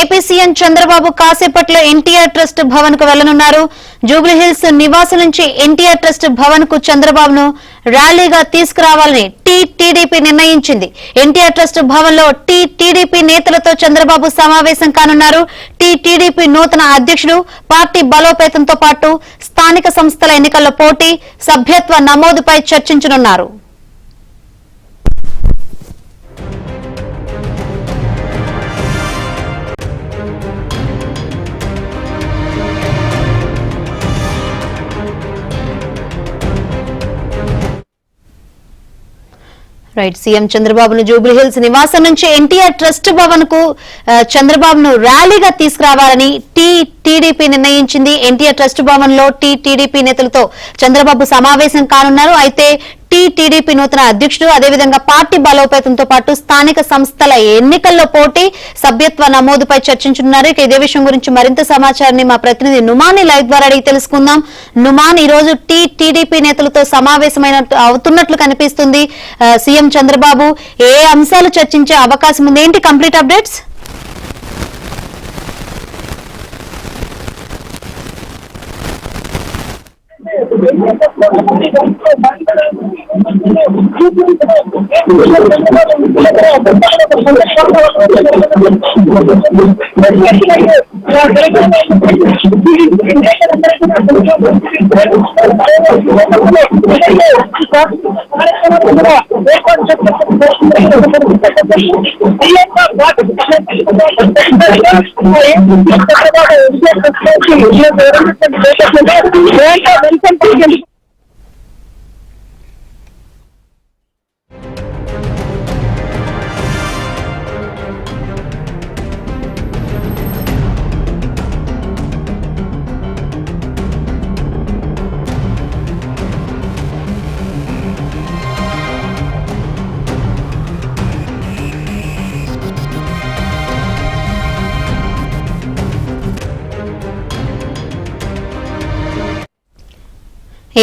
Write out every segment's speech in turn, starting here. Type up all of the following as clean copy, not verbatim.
AP CM Chandrababu కాసేపట్లో NTR trust Bhavan కు వెళ్లనున్నారు. జూబ్లీహిల్స్ నివాసం నుంచి ఎన్టీఆర్ ట్రస్ట్ భవన్ కు చంద్రబాబును ర్యాలీగా తీసుకురావాలని టీడీపీ నిర్ణయించింది. ఎన్టీఆర్ ట్రస్ట్ భవన్ లో టీడీపీ నేతలతో చంద్రబాబు సమావేశం కానున్నారు. టీడీపీ నూతన అధ్యక్షుడు, పార్టీ బలోపేతంతో పాటు స్థానిక సంస్థల ఎన్నికల్లో పోటీ, సభ్యత్వ నమోదుపై చర్చించనున్నారు. రైట్, సీఎం చంద్రబాబును జూబ్లీహిల్స్ నివాసం నుంచి ఎన్టీఆర్ ట్రస్ట్ భవన్ కు చంద్రబాబును ర్యాలీగా తీసుకురావాలని టీడీపీ నిర్ణయించింది. ఎన్టీఆర్ ట్రస్ట్ భవన్ లో టీడీపీ నేతలతో చంద్రబాబు సమావేశం కానున్నారు. అయితే టీడీపీ నూతన అధ్యక్షుడు, అదేవిధంగా పార్టీ బలోపేతంతో పాటు స్థానిక సంస్థల ఎన్నికల్లో పోటీ, సభ్యత్వ నమోదుపై చర్చించున్నారు. ఇక ఇదే విషయం గురించి మరింత సమాచారాన్ని మా ప్రతినిధి నుమాన్ లైవ్ ద్వారా అడిగి తెలుసుకుందాం. నుమాన్, ఈ రోజు టీడీపీ నేతలతో అవుతున్నట్లు కనిపిస్తుంది. సీఎం చంద్రబాబు ఏ అంశాలు చర్చించే అవకాశం ఉంది? ఏంటి complete updates?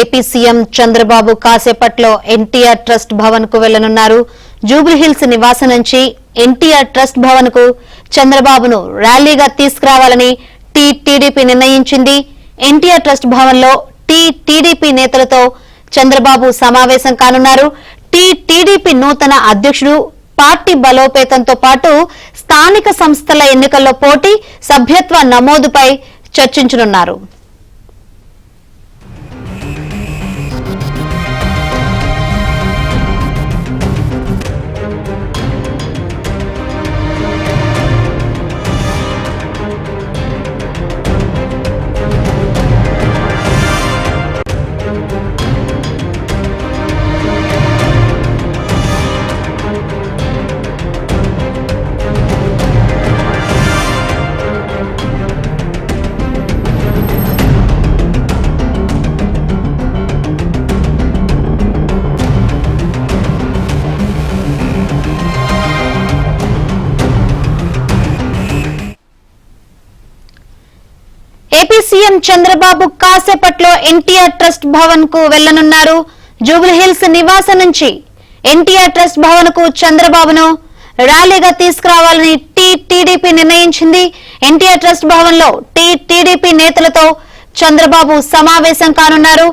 AP CM Chandrababu కాసేపట్లో ఎన్టీఆర్ ట్రస్ట్ భవన్ కు వెళ్లనున్నారు. జూబ్లీహిల్స్ నివాసం నుంచి ఎన్టీఆర్ ట్రస్ట్ భవన్ కు చంద్రబాబును ర్యాలీగా తీసుకురావాలని టీడీపీ నిర్ణయించింది. ఎన్టీఆర్ ట్రస్ట్ భవన్ లో టీడీపీ నేతలతో చంద్రబాబు సమావేశం కానున్నారు. టీడీపీ నూతన అధ్యక్షుడు, పార్టీ బలోపేతంతో పాటు స్థానిక సంస్థల ఎన్నికల్లో పోటీ, సభ్యత్వ నమోదుపై చర్చించనున్నారు. ఏపీ సీఎం చంద్రబాబు కాసేపట్లో ఎన్టీఆర్ ట్రస్ట్ భవన్ కు వెళ్లనున్నారు. జూబ్లీహిల్స్ నివాసం నుంచి ఎన్టీఆర్ ట్రస్ట్ భవన్ కు చంద్రబాబును ర్యాలీగా తీసుకురావాలని టీడీపీ నిర్ణయించింది. ఎన్టీఆర్ ట్రస్ట్ భవన్ లో టీడీపీ నేతలతో చంద్రబాబు సమావేశం కానున్నారు.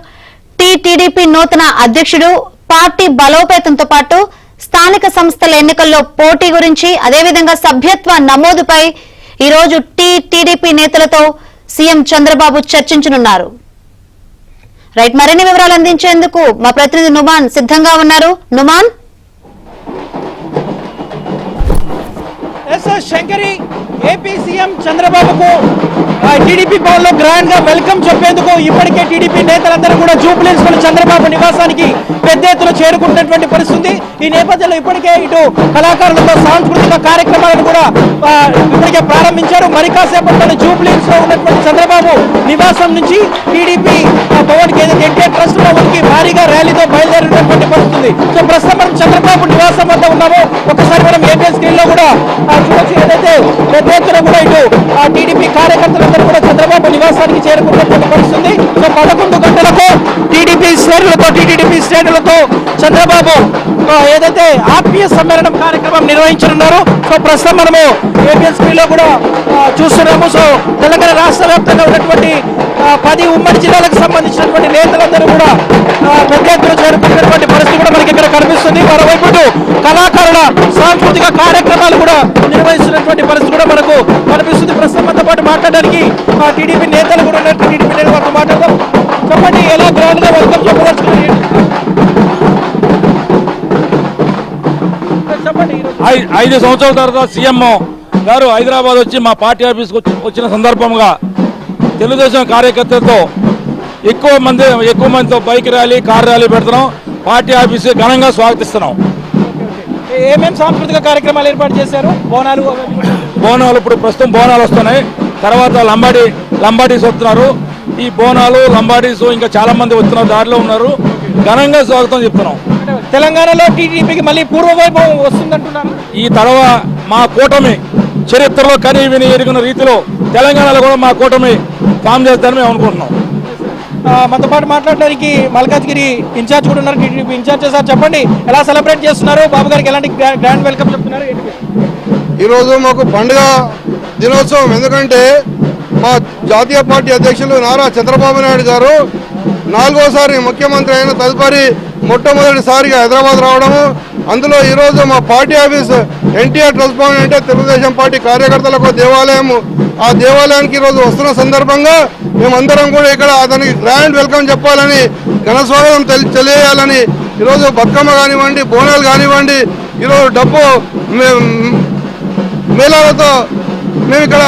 టీడీపీ నూతన అధ్యక్షుడు, పార్టీ బలోపేతంతో పాటు స్థానిక సంస్థల ఎన్నికల్లో పోటీ గురించి, అదేవిధంగా సభ్యత్వ నమోదుపై ఈ రోజు టీడీపీ నేతలతో సీఎం చంద్రబాబు చర్చించనున్నారు. రైట్, మరిన్ని వివరాలు అందించేందుకు మా ప్రతినిధి నుమాన్ సిద్ధంగా ఉన్నారు. నుమాన్. శంకరి, ఏపీ సీఎం చంద్రబాబుకు టీడీపీ భవన్ లో గ్రాండ్ గా వెల్కమ్ చెప్పేందుకు ఇప్పటికే టీడీపీ నేతలందరూ కూడా జూబ్లీహిల్స్ లో చంద్రబాబు నివాసానికి పెద్ద ఎత్తున చేరుకుంటున్నటువంటి పరిస్థితి. ఈ నేపథ్యంలో ఇప్పటికే ఇటు కళాకారులతో సాంస్కృతిక కార్యక్రమాలను కూడా ఇప్పటికే ప్రారంభించారు. మరి కాసేపట్లో జూబ్లీహిల్స్ లో ఉన్నటువంటి చంద్రబాబు నివాసం నుంచి టీడీపీ భవన్ కి ఏదైతే ఎన్టీఆర్ ట్రస్ట్ భవన్ కి భారీగా ర్యాలీతో బయలుదేరినటువంటి పరిస్థితి. సో ప్రస్తుతం మనం చంద్రబాబు నివాసం వద్ద ఉన్నాము. ఒకసారి మనం ఏపీ స్క్రీన్ లో కూడా చూడొచ్చు. ఏదైతే పెద్ద ఎత్తున కూడా ఇటు టీడీపీ కార్యకర్తలందరూ కూడా చంద్రబాబు నివాసానికి చేరుకున్నటువంటి పరిస్థితి. సో 11 గంటలకు టీడీపీ శ్రేణులతో చంద్రబాబు ఏదైతే ఆత్మీయ సమ్మేళనం కార్యక్రమం నిర్వహించనున్నారు. సో ప్రస్తుతం మనము ఏబిఎన్ స్క్రీన్లో కూడా చూస్తున్నాము. సో తెలంగాణ రాష్ట్ర వ్యాప్తంగా ఉన్నటువంటి 10 ఉమ్మడి జిల్లాలకు సంబంధించినటువంటి నేతలందరూ కూడా పెద్ద ఎత్తున చేరుకున్నటువంటి పరిస్థితి కూడా మనకి ఇక్కడ కనిపిస్తుంది. మరోవైపు కళాకారుల సాంస్కృతిక కార్యక్రమాలు కూడా నిర్వహిస్తున్నటువంటి పరిస్థితి కూడా మనకు కనిపిస్తుంది. ప్రస్తుతం మనతో పాటు మాట్లాడడానికి టీడీపీ నేతలు కూడా ఉన్నారు. టీడీపీ నేతలు వారితో మాట్లాడదాం. చెప్పండి, ఎలా గ్రాండ్ గా వెల్కమ్ చెప్పదలుచుకున్నారు? చెప్పండి. 5 సంవత్సరాల తర్వాత సీఎం గారు హైదరాబాద్ వచ్చి మా పార్టీ ఆఫీస్కి వచ్చిన సందర్భంగా తెలుగుదేశం కార్యకర్తలతో ఎక్కువ మందితో బైక్ ర్యాలీ, కార్ ర్యాలీ పెడుతున్నాం. పార్టీ ఆఫీస్ ఘనంగా స్వాగతిస్తున్నాం. ఏమేమి సాంస్కృతిక కార్యక్రమాలు ఏర్పాటు చేశారు? బోనాలు ఇప్పుడు ప్రస్తుతం బోనాలు వస్తున్నాయి. తర్వాత లంబాడీస్ వస్తున్నారు. ఈ బోనాలు, లంబాడీస్ ఇంకా చాలా మంది వస్తున్నారు, దారిలో ఉన్నారు. ఘనంగా స్వాగతం చెప్తున్నాం. తెలంగాణలో టీడీపీకి మళ్ళీ పూర్వవైభవం వస్తుందంటున్నారు. ఈ తర్వాత మా కూటమి చరిత్రలో కని విని ఎరిగిన రీతిలో తెలంగాణలో కూడా మా కూటమి ఫామ్ చేస్తారని మేము అనుకుంటున్నాం. మనతో పాటు మాట్లాడడానికి మల్కాజ్గిరి ఇన్ఛార్జ్ కూడా ఉన్నారు, టీడీపీ ఇన్ఛార్జ్. సార్ చెప్పండి, ఎలా సెలబ్రేట్ చేస్తున్నారు? బాబు గారికి ఎలాంటి గ్రాండ్ వెల్కమ్ చెప్తున్నారు? ఈరోజు మాకు పండుగ దినోత్సవం. ఎందుకంటే మా జాతీయ పార్టీ అధ్యక్షులు నారా చంద్రబాబు నాయుడు గారు 4వసారి ముఖ్యమంత్రి అయిన తదుపరి మొట్టమొదటిసారిగా హైదరాబాద్ రావడము, అందులో ఈరోజు మా party office NTR trust Bhavan అంటే తెలుగుదేశం పార్టీ కార్యకర్తలకు దేవాలయం. ఆ దేవాలయానికి ఈరోజు వస్తున్న సందర్భంగా మేమందరం కూడా ఇక్కడ అతనికి గ్రాండ్ వెల్కమ్ చెప్పాలని, ఘన స్వాగతం తెలియజేయాలని ఈరోజు బతుకమ్మ కానివ్వండి, బోనాలు కానివ్వండి, ఈరోజు డబ్బు మేళాలతో మేము ఇక్కడ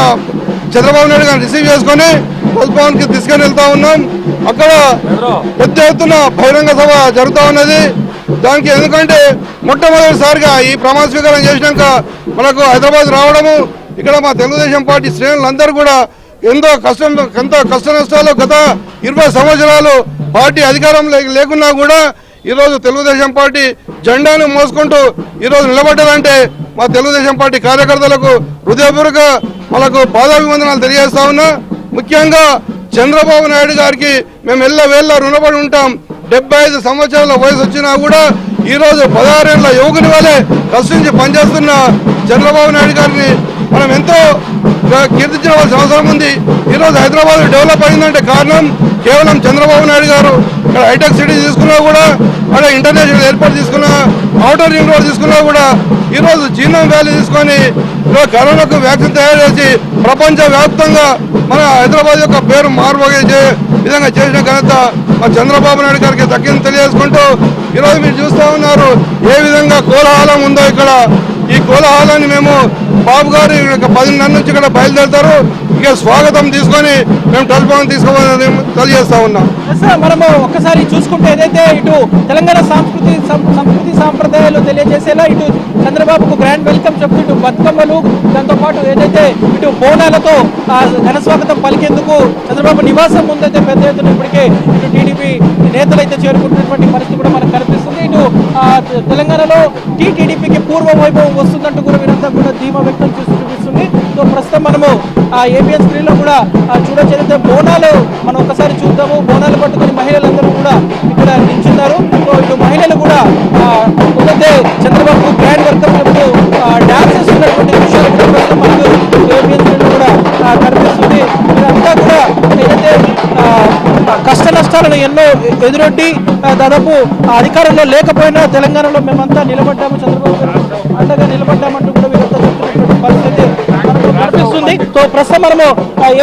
చంద్రబాబు నాయుడు గారిని రిసీవ్ చేసుకొని ట్రస్ట్ భవన్కి తీసుకొని వెళ్తా ఉన్నాం. అక్కడ పెద్ద ఎత్తున బహిరంగ సభ జరుగుతూ ఉన్నది. దానికి ఎందుకంటే మొట్టమొదటిసారిగా ఈ ప్రమాణ స్వీకారం చేసినాక మనకు హైదరాబాద్ రావడము, ఇక్కడ మా తెలుగుదేశం పార్టీ శ్రేణులందరూ కూడా ఎంతో కష్ట నష్టాలు గత 20 సంవత్సరాలు పార్టీ అధికారం లేకున్నా కూడా ఈరోజు తెలుగుదేశం పార్టీ జెండాను మోసుకుంటూ ఈరోజు నిలబడ్డారంటే మా తెలుగుదేశం పార్టీ కార్యకర్తలకు హృదయపూర్వక వాళ్ళకు పాదాభివందనాలు తెలియజేస్తా ఉన్నా. ముఖ్యంగా చంద్రబాబు నాయుడు గారికి మేము ఎల్లవేళ్ళ రుణపడి ఉంటాం. 75 సంవత్సరాల వయసు వచ్చినా కూడా ఈరోజు 16 ఏళ్ల యువకుని వలె కష్టించి పనిచేస్తున్న చంద్రబాబు నాయుడు గారిని మనం ఎంతో కీర్తించవలసిన అవసరం ఉంది. ఈరోజు హైదరాబాద్ డెవలప్ అయిందంటే కారణం కేవలం చంద్రబాబు నాయుడు గారు. ఇక్కడ హైటెక్ సిటీ తీసుకున్నా కూడా, అక్కడ ఇంటర్నేషనల్ ఎయిర్పోర్ట్ తీసుకున్నా, ఔటర్ రింగ్ రోడ్ తీసుకున్నా కూడా, ఈరోజు జీనోమ్ వ్యాలీ తీసుకొని ఈరోజు కరోనాకు వ్యాక్సిన్ తయారు చేసి ప్రపంచ వ్యాప్తంగా మన హైదరాబాద్ యొక్క పేరు మారుమోగే విధంగా చేసిన ఘనత మా చంద్రబాబు నాయుడు గారికి దక్కింది తెలియజేసుకుంటూ ఈరోజు మీరు చూస్తూ ఉన్నారు ఏ విధంగా కోలాహలం ఉందో. ఇక్కడ ఈ కోలాహలాన్ని మేము బాబు గారు 10:30 నుంచి ఇక్కడ బయలుదేరుతారు. ఇక స్వాగతం తీసుకొని మేము ట్రస్ట్ భవన్ తీసుకోవాలని తెలియజేస్తా ఉన్నాం. మనము ఒక్కసారి చూసుకుంటే ఏదైతే ఇటు తెలంగాణ సంస్కృతి సాంప్రదాయాలు తెలియజేసేలా ఇటు చంద్రబాబుకు గ్రాండ్ వెల్కమ్ చెప్తూ ఇటు బతుకమ్మలు, దాంతోపాటు ఏదైతే ఇటు బోనాలతో ఘన స్వాగతం పలికేందుకు చంద్రబాబు నివాసం ముందైతే పెద్ద ఎత్తున ఇప్పటికే ఇటు టీడీపీ నేతలు అయితే చేరుకుంటున్నటువంటి పరిస్థితి కూడా మనకు కనిపిస్తుంది. ఇటు తెలంగాణలో టీడీపీకి పూర్వ వైభవం వస్తుందంటూ కూడా వీరంతా కూడా ధీమా వ్యక్తం చేస్తూ చూపిస్తుంది. సో ప్రస్తుతం మనము ఏబిఎన్ స్క్రీన్లో కూడా చూడొచ్చు. ఏదైతే బోనాలు మనం ఒకసారి చూద్దాము. బోనాలు పట్టుకుని మహిళలందరూ కూడా ఇక్కడ నిల్చున్నారు. సో ఇటు మహిళలు కూడా ఏదైతే చంద్రబాబు గ్రాండ్ వెల్కమ్ చెప్తూ డాన్స్ చేస్తున్నటువంటి దృశ్యాలు కూడా మనకు ఏబిఎన్ స్క్రీన్లో కూడా కనిపిస్తుంది. ఇదంతా కూడా ఏదైతే కష్ట నష్టాలను ఎన్నో ఎదురొడ్డి దాదాపు అధికారంలో లేకపోయినా తెలంగాణలో మేమంతా నిలబడ్డాము, చంద్రబాబు అండగా నిలబడ్డామంటూ కూడా వీరంతా చెప్తున్నటువంటి పరిస్థితి మనకు కనిపిస్తుంది. సో ప్రస్తుతం మనము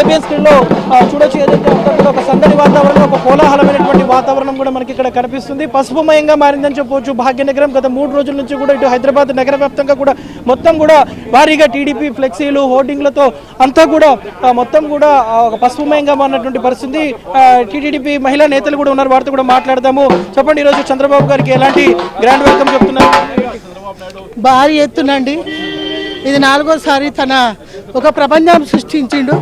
ఏబిఎన్ స్క్రీన్ లో చూడొచ్చు. ఏదైతే ఒక సందడి వాతావరణం, ఒక కోలాహలమైనటువంటి వాతావరణం కూడా మనకి ఇక్కడ కనిపిస్తుంది. పసుపుమయంగా మారిందని చెప్పవచ్చు భాగ్యనగరం. గత 3 రోజుల నుంచి కూడా ఇటు హైదరాబాద్ నగర వ్యాప్తంగా కూడా మొత్తం కూడా భారీగా టీడీపీ ఫ్లెక్సీలు, హోర్డింగ్లతో అంతా కూడా మొత్తం కూడా ఒక పసుపుమయంగా మారినటువంటి పరిస్థితి. టీడీపీ మహిళా నేతలు కూడా ఉన్నారు, వారితో కూడా మాట్లాడదాము. చెప్పండి, ఈరోజు చంద్రబాబు గారికి ఎలాంటి గ్రాండ్ వెల్కమ్ చెప్తున్నారు? భారీ ఎత్తునండి. ఇది 4వసారి తన ఒక ప్రపంచం సృష్టించిండు.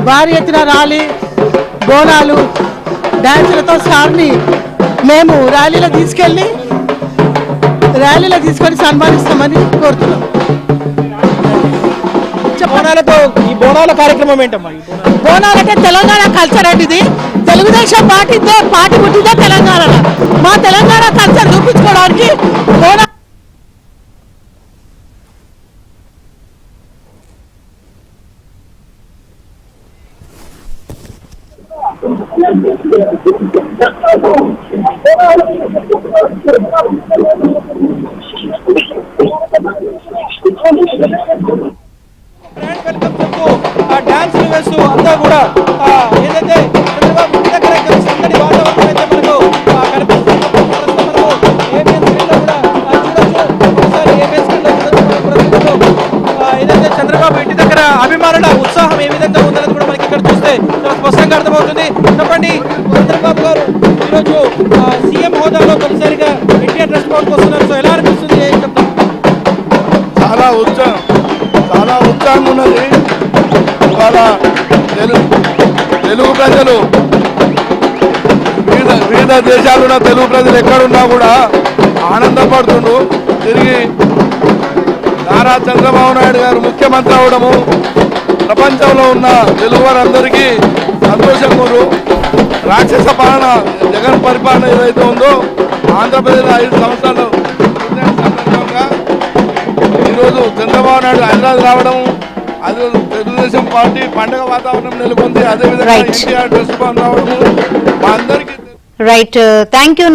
భారీ ఎత్తున ర్యాలీ, బోనాలు, డ్యాన్సులతో సార్ని మేము ర్యాలీలో తీసుకొని సన్మానిస్తామని కోరుతున్నాం. బోనాలతో ఈ బోనాల కార్యక్రమం ఏంటమ్మా? ఈ బోనాలు బోనాలంటే తెలంగాణ కల్చర్ అండి. ఇది తెలుగుదేశం పార్టీ పుట్టిందే తెలంగాణలో. మా తెలంగాణ కల్చర్ చూపించుకోవడానికి బోనాలు గ్రాండ్ వెల్కమ్ చెప్తూ డాన్సులు వేస్తూ అంతా కూడా ఏదైతే చంద్రబాబు ఇంటి దగ్గర సందడి వాతావరణం అయితే మనకు కనిపిస్తుంది. మనకు ABS స్క్రీన్లో కూడా చూడొచ్చు. ఒకసారి ABS స్క్రీన్లో చూడొచ్చు. ఏదైతే చంద్రబాబు ఇంటి దగ్గర అభిమానుల ఉత్సాహం ఏ విధంగా ఉందనేది కూడా మనకి ఇక్కడ చూస్తే చాలా స్పష్టంగా అర్థమవుతుంది. చెప్పండి, చంద్రబాబు గారు ఈరోజు సీఎం హోదాలో తొలిసారిగా ఎన్టీఆర్ ట్రస్ట్ భవన్కి వస్తున్నారు. సో ఎలా అనిపిస్తుంది? ఏం చెప్తారు? చాలా ఉత్సాహంగా ఉన్నది. ఇవాళ తెలుగు ప్రజలు వివిధ దేశాలు ఉన్న తెలుగు ప్రజలు ఎక్కడున్నా కూడా ఆనందపడుతుండ్రు. తిరిగి నారా చంద్రబాబు నాయుడు గారు ముఖ్యమంత్రి అవడము ప్రపంచంలో ఉన్న తెలుగు వారందరికీ సంతోషంగా ఉన్నారు. రాక్షస పాలన జగన్ పరిపాలన ఏదైతే ఉందో ఆంధ్రప్రదేశ్ 5 సంవత్సరాలు సందర్భంగా ఈరోజు చంద్రబాబు నాయుడు హైదరాబాద్ రావడం, అది తెలుగుదేశం పార్టీ పండుగ వాతావరణం నెలకొంది. అదేవిధంగా Right. ఎన్టీఆర్ ట్రస్ట్ భవన్ రావడము మా అందరికీ రైట్, థ్యాంక్ యూ.